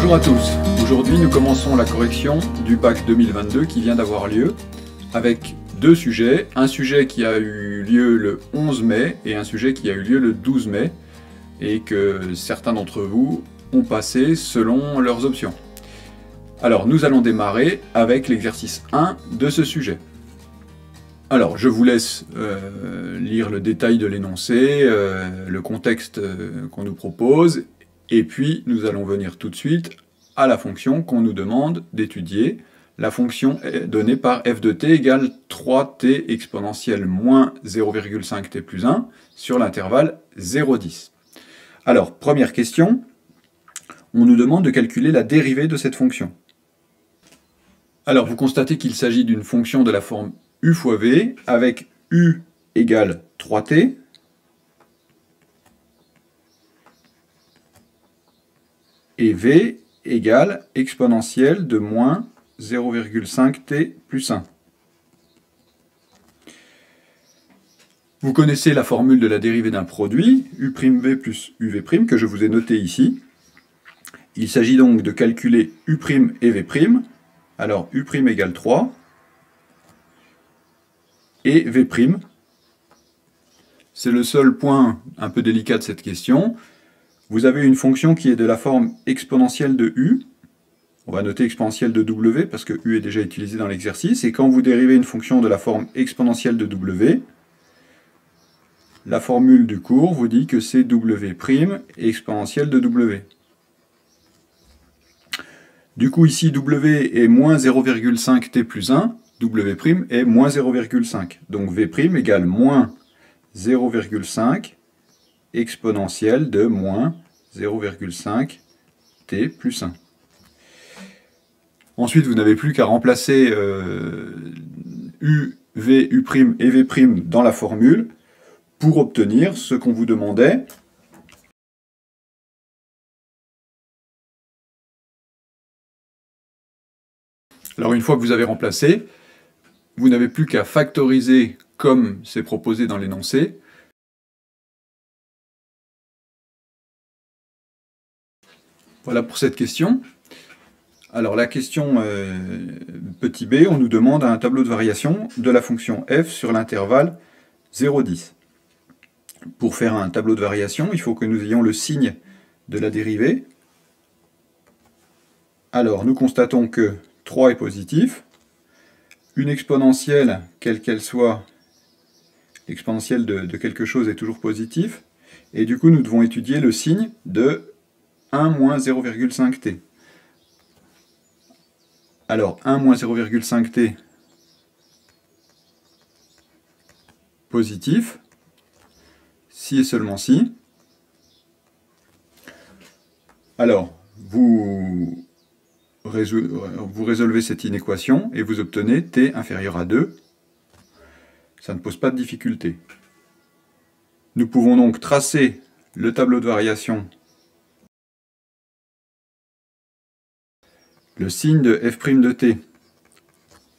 Bonjour à tous, aujourd'hui nous commençons la correction du bac 2022 qui vient d'avoir lieu avec deux sujets, un sujet qui a eu lieu le 11 mai et un sujet qui a eu lieu le 12 mai et que certains d'entre vous ont passé selon leurs options. Alors nous allons démarrer avec l'exercice 1 de ce sujet. Alors je vous laisse lire le détail de l'énoncé, le contexte qu'on nous propose. Et puis, nous allons venir tout de suite à la fonction qu'on nous demande d'étudier. La fonction est donnée par f de t égale 3t exponentielle moins 0,5t plus 1 sur l'intervalle 0,10. Alors, première question, on nous demande de calculer la dérivée de cette fonction. Alors, vous constatez qu'il s'agit d'une fonction de la forme u fois v, avec u égale 3t, et v égale exponentielle de moins 0,5t plus 1. Vous connaissez la formule de la dérivée d'un produit, u'v plus uv', que je vous ai noté ici. Il s'agit donc de calculer u' et v'. Alors u' égale 3, et v'. C'est le seul point un peu délicat de cette question. Vous avez une fonction qui est de la forme exponentielle de u. On va noter exponentielle de w parce que u est déjà utilisé dans l'exercice. Et quand vous dérivez une fonction de la forme exponentielle de w, la formule du cours vous dit que c'est w' exponentielle de w. Du coup ici w est moins 0,5t plus 1, w' est moins 0,5. Donc v' égale moins 0,5 exponentielle de moins 0,5t plus 1. Ensuite, vous n'avez plus qu'à remplacer u, v, u' et v' dans la formule pour obtenir ce qu'on vous demandait. Alors, une fois que vous avez remplacé, vous n'avez plus qu'à factoriser comme c'est proposé dans l'énoncé. Voilà pour cette question. Alors la question petit b, on nous demande un tableau de variation de la fonction f sur l'intervalle 0,10. Pour faire un tableau de variation, il faut que nous ayons le signe de la dérivée. Alors nous constatons que 3 est positif. Une exponentielle, quelle qu'elle soit, l'exponentielle de quelque chose est toujours positif. Et du coup nous devons étudier le signe de 1 moins 0,5t. Alors 1 moins 0,5t positif, si et seulement si. Alors vous résolvez cette inéquation et vous obtenez t inférieur à 2. Ça ne pose pas de difficulté. Nous pouvons donc tracer le tableau de variation. Le signe de f' de t,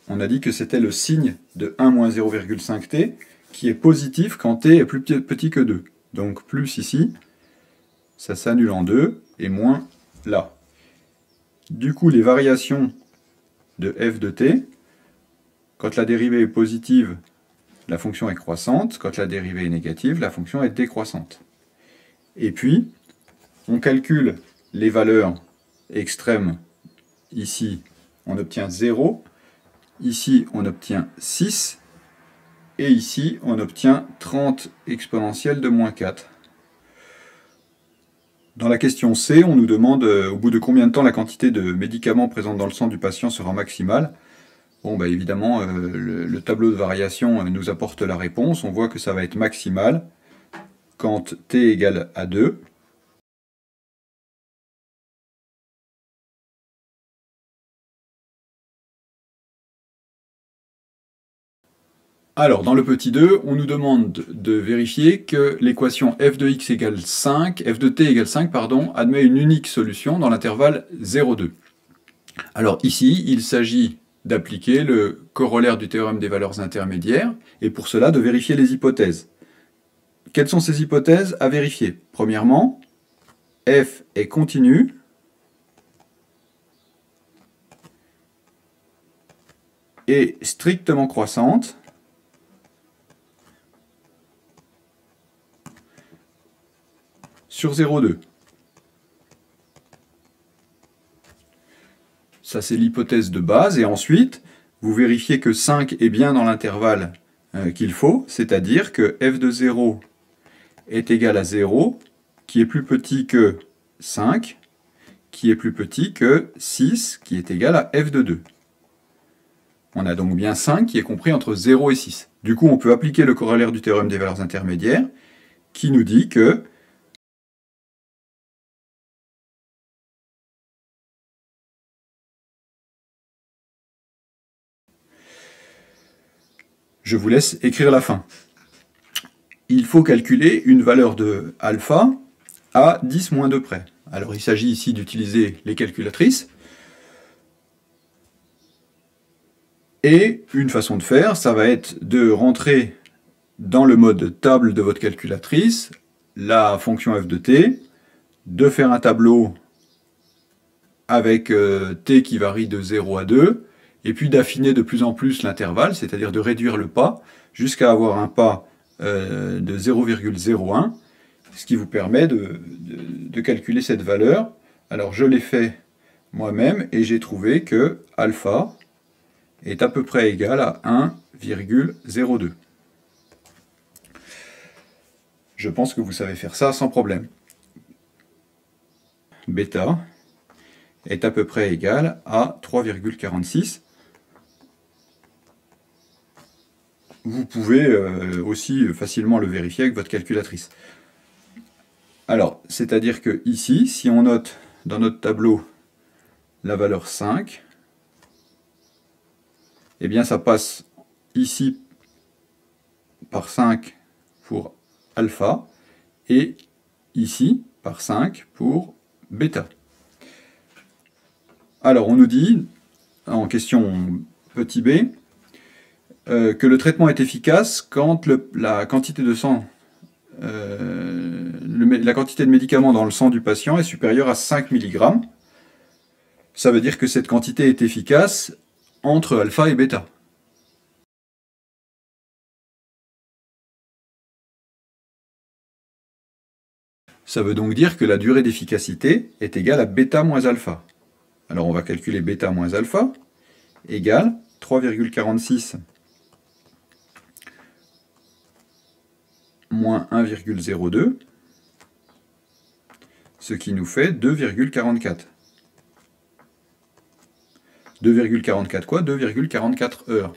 on a dit que c'était le signe de 1 moins 0,5t, qui est positif quand t est plus petit que 2. Donc plus ici, ça s'annule en 2, et moins là. Du coup, les variations de f de t, quand la dérivée est positive, la fonction est croissante, quand la dérivée est négative, la fonction est décroissante. Et puis, on calcule les valeurs extrêmes. Ici, on obtient 0, ici, on obtient 6, et ici, on obtient 30 exponentielle de moins 4. Dans la question C, on nous demande au bout de combien de temps la quantité de médicaments présente dans le sang du patient sera maximale. Bon, bah évidemment, le tableau de variation nous apporte la réponse. On voit que ça va être maximal quand t égale à 2. Alors, dans le petit 2, on nous demande de vérifier que l'équation f de x égale 5, f de t égale 5, pardon, admet une unique solution dans l'intervalle 0,2. Alors ici, il s'agit d'appliquer le corollaire du théorème des valeurs intermédiaires, et pour cela de vérifier les hypothèses. Quelles sont ces hypothèses à vérifier? Premièrement, f est continu, est strictement croissante sur 0,2. Ça, c'est l'hypothèse de base. Et ensuite, vous vérifiez que 5 est bien dans l'intervalle qu'il faut, c'est-à-dire que f de 0 est égal à 0, qui est plus petit que 5, qui est plus petit que 6, qui est égal à f de 2. On a donc bien 5 qui est compris entre 0 et 6. Du coup, on peut appliquer le corollaire du théorème des valeurs intermédiaires, qui nous dit que je vous laisse écrire la fin. Il faut calculer une valeur de alpha à 10 moins 2 près. Alors il s'agit ici d'utiliser les calculatrices. Et une façon de faire, ça va être de rentrer dans le mode table de votre calculatrice la fonction f de t, de faire un tableau avec t qui varie de 0 à 2, et puis d'affiner de plus en plus l'intervalle, c'est-à-dire de réduire le pas, jusqu'à avoir un pas de 0,01, ce qui vous permet de calculer cette valeur. Alors je l'ai fait moi-même, et j'ai trouvé que alpha est à peu près égal à 1,02. Je pense que vous savez faire ça sans problème. Bêta est à peu près égal à 3,46. Vous pouvez aussi facilement le vérifier avec votre calculatrice. Alors, c'est-à-dire que ici, si on note dans notre tableau la valeur 5, eh bien ça passe ici par 5 pour alpha, et ici par 5 pour bêta. Alors on nous dit, en question petit b, que le traitement est efficace quand la quantité de sang, la quantité de médicaments dans le sang du patient est supérieure à 5 mg. Ça veut dire que cette quantité est efficace entre alpha et bêta. Ça veut donc dire que la durée d'efficacité est égale à bêta moins alpha. Alors on va calculer bêta moins alpha égale 3,46 moins 1,02, ce qui nous fait 2,44. 2,44 quoi? 2,44 heures.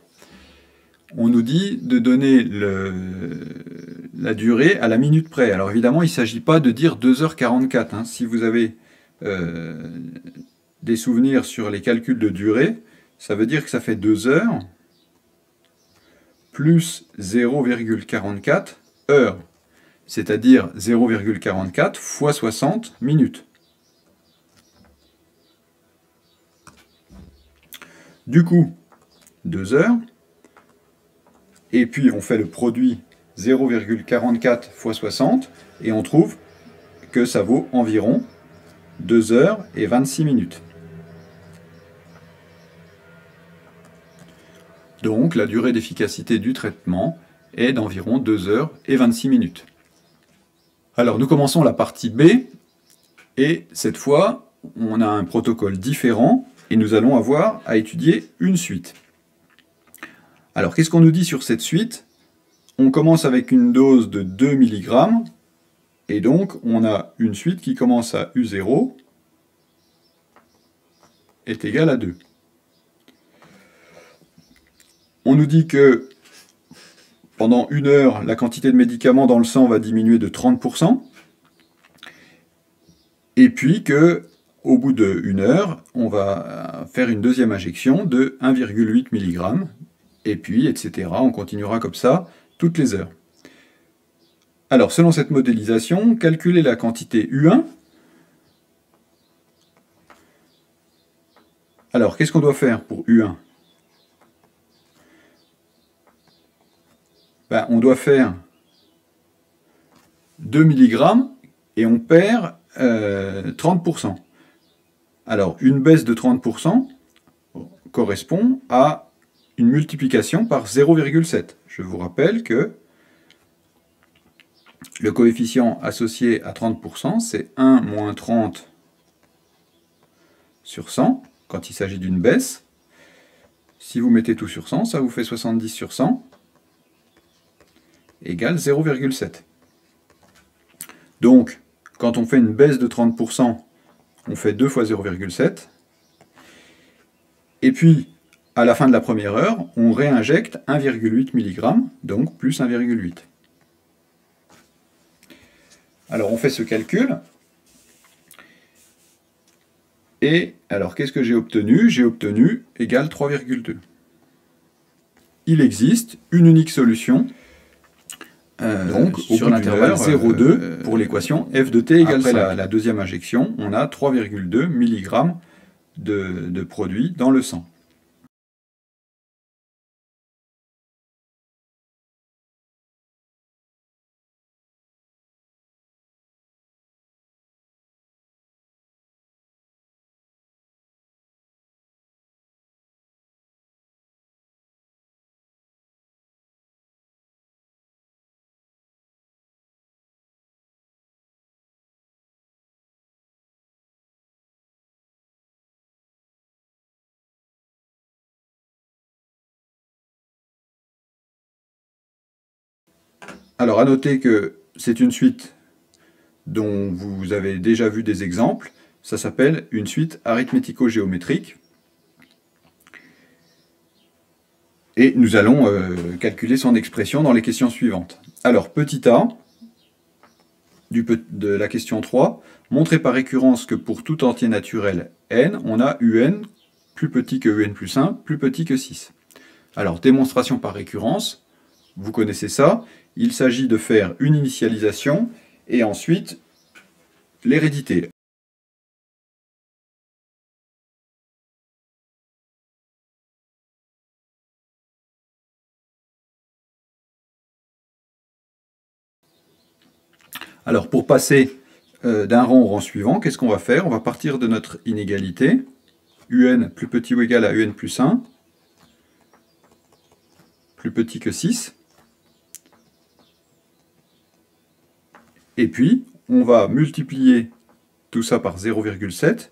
On nous dit de donner la durée à la minute près. Alors évidemment, il ne s'agit pas de dire 2h44. Hein. Si vous avez des souvenirs sur les calculs de durée, ça veut dire que ça fait 2 heures plus 0,44 heures. C'est-à-dire 0,44 fois 60 minutes. Du coup, 2 heures, et puis on fait le produit 0,44 fois 60, et on trouve que ça vaut environ 2 heures et 26 minutes. Donc la durée d'efficacité du traitement est d'environ 2 heures et 26 minutes. Alors nous commençons la partie B, et cette fois on a un protocole différent, et nous allons avoir à étudier une suite. Alors, qu'est-ce qu'on nous dit sur cette suite? On commence avec une dose de 2 mg, et donc on a une suite qui commence à U0 est égal à 2. On nous dit que pendant 1 heure, la quantité de médicaments dans le sang va diminuer de 30%, et puis que au bout de 1 heure, on va faire une deuxième injection de 1,8 mg, et puis, etc. On continuera comme ça toutes les heures. Alors, selon cette modélisation, calculer la quantité U1. Alors, qu'est-ce qu'on doit faire pour U1? Ben, on doit faire 2 mg, et on perd 30%. Alors, une baisse de 30% correspond à une multiplication par 0,7. Je vous rappelle que le coefficient associé à 30%, c'est 1 moins 30 sur 100, quand il s'agit d'une baisse. Si vous mettez tout sur 100, ça vous fait 70 sur 100, égale 0,7. Donc, quand on fait une baisse de 30%, on fait 2 fois 0,7. Et puis, à la fin de la première heure, on réinjecte 1,8 mg, donc plus 1,8. Alors, on fait ce calcul. Et alors, qu'est-ce que j'ai obtenu? J'ai obtenu égale 3,2. Il existe une unique solution, donc sur l'intervalle 0,2 pour l'équation f de t égale 5. Après la deuxième injection, on a 3,2 mg de produit dans le sang. Alors, à noter que c'est une suite dont vous avez déjà vu des exemples. Ça s'appelle une suite arithmético-géométrique. Et nous allons calculer son expression dans les questions suivantes. Alors, petit a, de la question 3, montrer par récurrence que pour tout entier naturel n, on a un plus petit que un plus 1, plus petit que 6. Alors, démonstration par récurrence, vous connaissez ça. Il s'agit de faire une initialisation et ensuite l'hérédité. Alors pour passer d'un rang au rang suivant, qu'est-ce qu'on va faire? On va partir de notre inégalité, un plus petit ou égal à un plus 1, plus petit que 6. Et puis, on va multiplier tout ça par 0,7.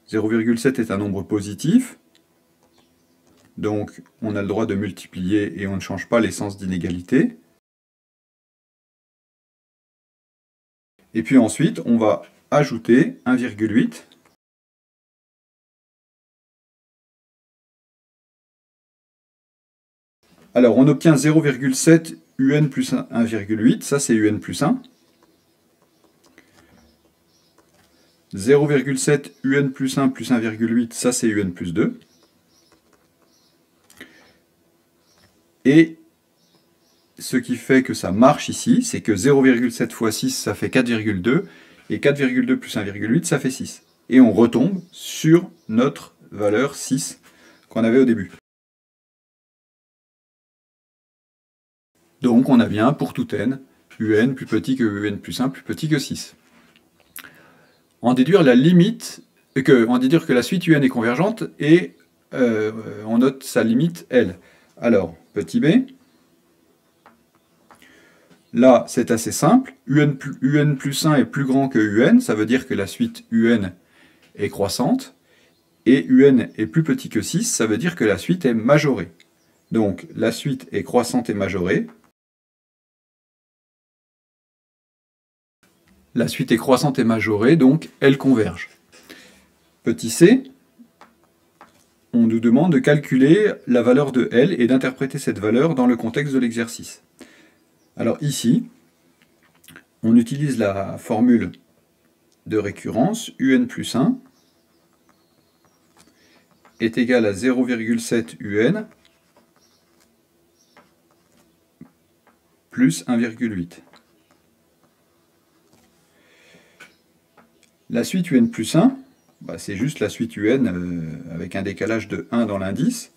0,7 est un nombre positif. Donc, on a le droit de multiplier et on ne change pas les sens d'inégalité. Et puis ensuite, on va ajouter 1,8. Alors, on obtient 0,7 un plus 1,8. Ça, c'est un plus 1. 0,7 un plus 1 plus 1,8, ça c'est un plus 2. Et ce qui fait que ça marche ici, c'est que 0,7 fois 6, ça fait 4,2, et 4,2 plus 1,8, ça fait 6. Et on retombe sur notre valeur 6 qu'on avait au début. Donc on a bien pour tout n, un plus petit que un plus 1 plus petit que 6. En déduire la limite, en déduire que la suite un est convergente et on note sa limite L. Alors, petit b, là c'est assez simple, un plus 1 est plus grand que un, ça veut dire que la suite un est croissante, et un est plus petit que 6, ça veut dire que la suite est majorée. Donc la suite est croissante et majorée. La suite est croissante et majorée, donc elle converge. Petit c, on nous demande de calculer la valeur de L et d'interpréter cette valeur dans le contexte de l'exercice. Alors ici, on utilise la formule de récurrence, un plus 1 est égal à 0,7 un plus 1,8. La suite un plus 1, c'est juste la suite un avec un décalage de 1 dans l'indice.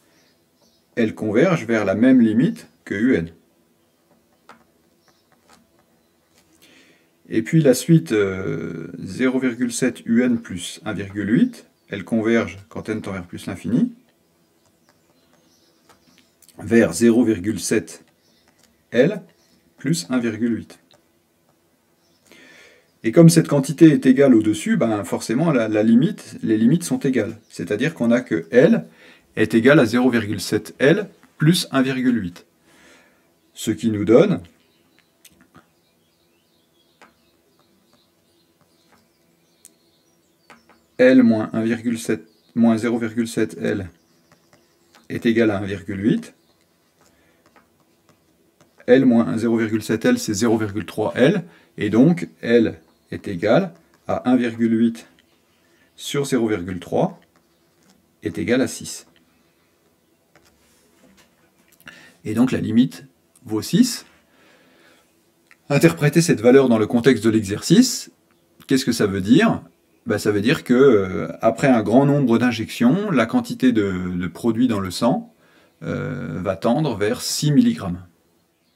Elle converge vers la même limite que un. Et puis la suite 0,7 un plus 1,8, elle converge quand n tend vers plus l'infini. vers 0,7 L plus 1,8. Et comme cette quantité est égale au-dessus, ben forcément les limites sont égales. C'est-à-dire qu'on a que L est égal à 0,7 L plus 1,8. Ce qui nous donne L moins 0,7 L est égal à 1,8. L moins 0,7 L, c'est 0,3 L. Et donc, L est égal à 1,8 sur 0,3 est égal à 6. Et donc, la limite vaut 6. Interpréter cette valeur dans le contexte de l'exercice, qu'est-ce que ça veut dire? Ben, ça veut dire que après un grand nombre d'injections, la quantité de produit dans le sang va tendre vers 6 mg.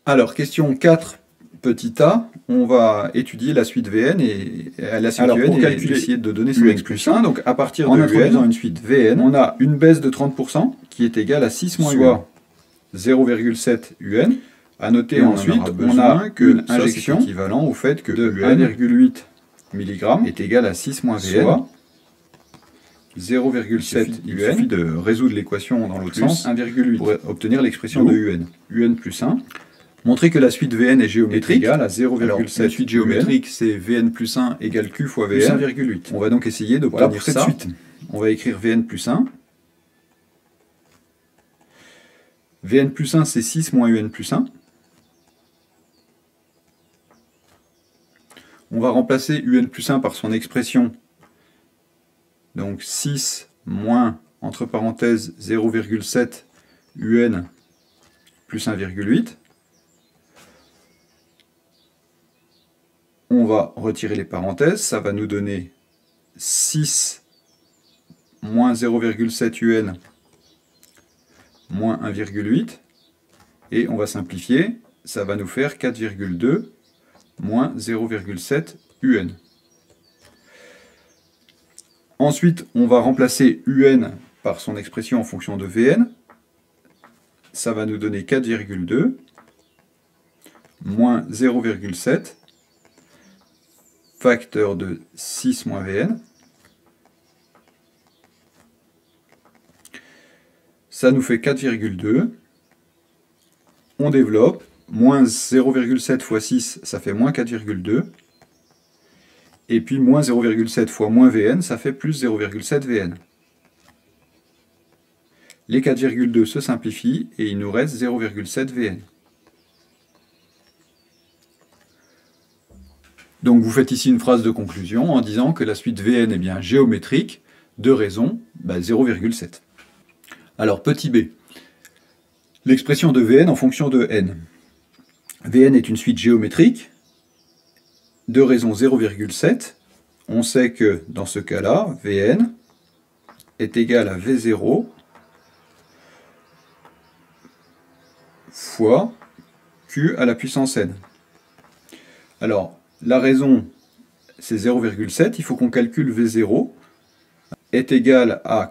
Alors, question 4, petit a, on va étudier la suite Vn et la suite UN pour calculer, essayer de donner son expression. Donc, à partir de introduisant une suite Vn, on a une baisse de 30% qui est égale à 6 moins soit 0,7 UN. À noter ensuite, on a qu'une injection équivalent au fait que de 1,8 mg est égal à 6 moins Vn, soit 0,7 UN. Il suffit de résoudre l'équation dans l'autre sens, 1,8 pour obtenir l'expression de UN. UN plus 1. Montrer que la suite Vn est géométrique égale à 0,7. La suite géométrique, c'est Vn plus 1 égale Q fois Vn plus 1,8. On va donc essayer d'obtenir cette suite. On va écrire Vn plus 1. Vn plus 1, c'est 6 moins Un plus 1. On va remplacer Un plus 1 par son expression. Donc 6 moins, entre parenthèses, 0,7 Un plus 1,8. On va retirer les parenthèses, ça va nous donner 6 moins 0,7 Un moins 1,8. Et on va simplifier, ça va nous faire 4,2 moins 0,7 Un. Ensuite, on va remplacer Un par son expression en fonction de Vn. Ça va nous donner 4,2 moins 0,7 facteur de 6 moins Vn. Ça nous fait 4,2. On développe. Moins 0,7 fois 6, ça fait moins 4,2. Et puis moins 0,7 fois moins Vn, ça fait plus 0,7 Vn. Les 4,2 se simplifient et il nous reste 0,7 Vn. Donc vous faites ici une phrase de conclusion en disant que la suite Vn est bien géométrique, de raison 0,7. Alors petit b, l'expression de Vn en fonction de n. Vn est une suite géométrique, de raison 0,7. On sait que dans ce cas-là, Vn est égal à V0 fois Q à la puissance n. Alors, la raison, c'est 0,7. Il faut qu'on calcule V0 est égal à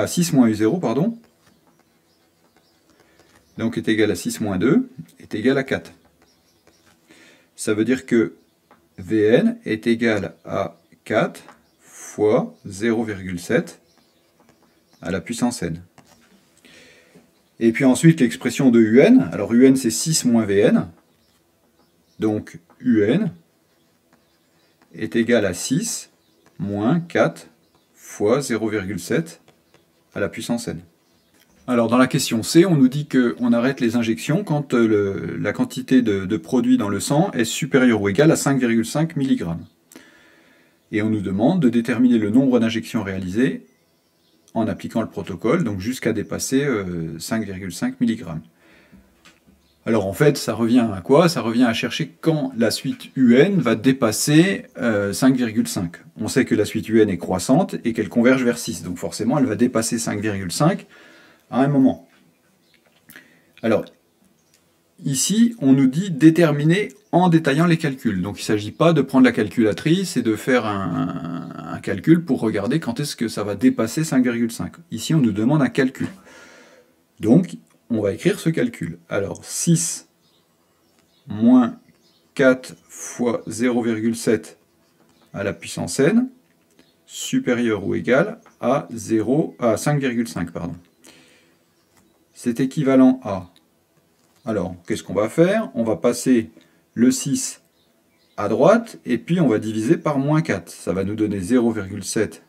6 moins U0, pardon. Donc est égal à 6 moins 2, est égal à 4. Ça veut dire que Vn est égal à 4 fois 0,7 à la puissance n. Et puis ensuite l'expression de Un. Alors Un c'est 6 moins Vn. Donc Un est égal à 6 moins 4 fois 0,7 à la puissance n. Alors dans la question C, on nous dit qu'on arrête les injections quand la quantité de produit dans le sang est supérieure ou égale à 5,5 mg. Et on nous demande de déterminer le nombre d'injections réalisées en appliquant le protocole, donc jusqu'à dépasser 5,5 mg. Alors en fait, ça revient à quoi? Ça revient à chercher quand la suite UN va dépasser 5,5. On sait que la suite UN est croissante et qu'elle converge vers 6, donc forcément elle va dépasser 5,5 à un moment. Alors, ici, on nous dit déterminer en détaillant les calculs. Donc il ne s'agit pas de prendre la calculatrice et de faire un calcul pour regarder quand est-ce que ça va dépasser 5,5. Ici, on nous demande un calcul. Donc, on va écrire ce calcul. Alors 6 moins 4 fois 0,7 à la puissance n, supérieur ou égal à 5,5. C'est équivalent à... Alors, qu'est-ce qu'on va faire? On va passer le 6 à droite, et puis on va diviser par moins 4. Ça va nous donner 0,7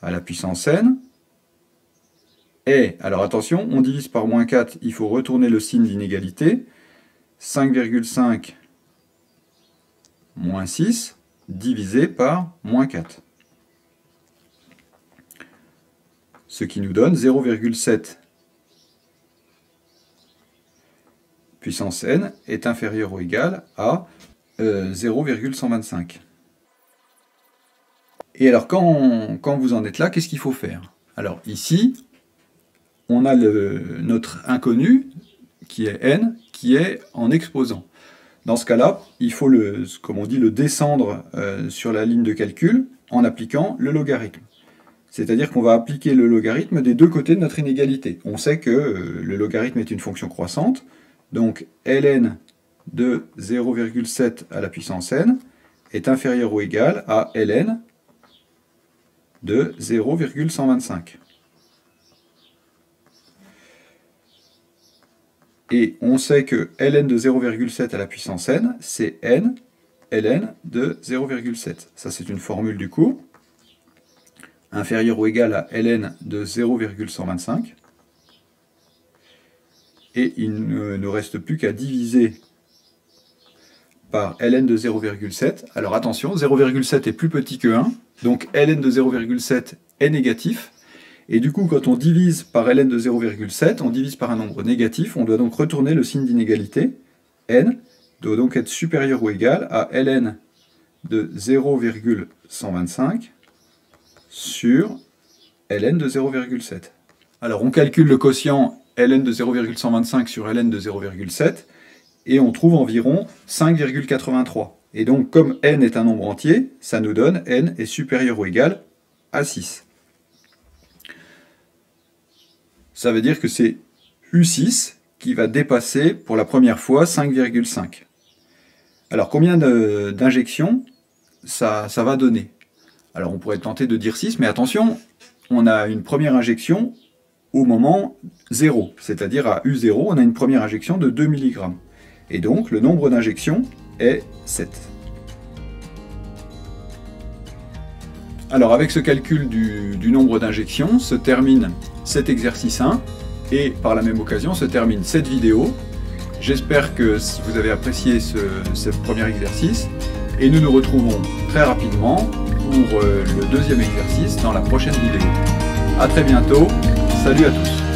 à la puissance n. Et, alors attention, on divise par moins 4, il faut retourner le signe d'inégalité. 5,5 moins 6 divisé par moins 4. Ce qui nous donne 0,7 puissance n est inférieur ou égal à 0,125. Et alors quand vous en êtes là, qu'est-ce qu'il faut faire? Alors ici, on a notre inconnu, qui est n, qui est en exposant. Dans ce cas-là, il faut comme on dit, le descendre sur la ligne de calcul en appliquant le logarithme. C'est-à-dire qu'on va appliquer le logarithme des deux côtés de notre inégalité. On sait que le logarithme est une fonction croissante, donc ln de 0,7 à la puissance n est inférieur ou égal à ln de 0,125. Et on sait que ln de 0,7 à la puissance n, c'est n ln de 0,7. Ça, c'est une formule du cours. Inférieur ou égal à ln de 0,125. Et il ne nous reste plus qu'à diviser par ln de 0,7. Alors attention, 0,7 est plus petit que 1, donc ln de 0,7 est négatif. Et du coup, quand on divise par ln de 0,7, on divise par un nombre négatif, on doit donc retourner le signe d'inégalité. N doit donc être supérieur ou égal à ln de 0,125 sur ln de 0,7. Alors on calcule le quotient ln de 0,125 sur ln de 0,7, et on trouve environ 5,83. Et donc, comme n est un nombre entier, ça nous donne n est supérieur ou égal à 6. Ça veut dire que c'est U6 qui va dépasser pour la première fois 5,5. Alors, combien d'injections ça va donner? Alors, on pourrait tenter de dire 6, mais attention, on a une première injection au moment 0, c'est-à-dire à U0, on a une première injection de 2 mg. Et donc, le nombre d'injections est 7. Alors, avec ce calcul du nombre d'injections, se termine cet exercice 1, et par la même occasion se termine cette vidéo. J'espère que vous avez apprécié ce premier exercice, et nous nous retrouvons très rapidement pour le deuxième exercice dans la prochaine vidéo. A très bientôt, salut à tous.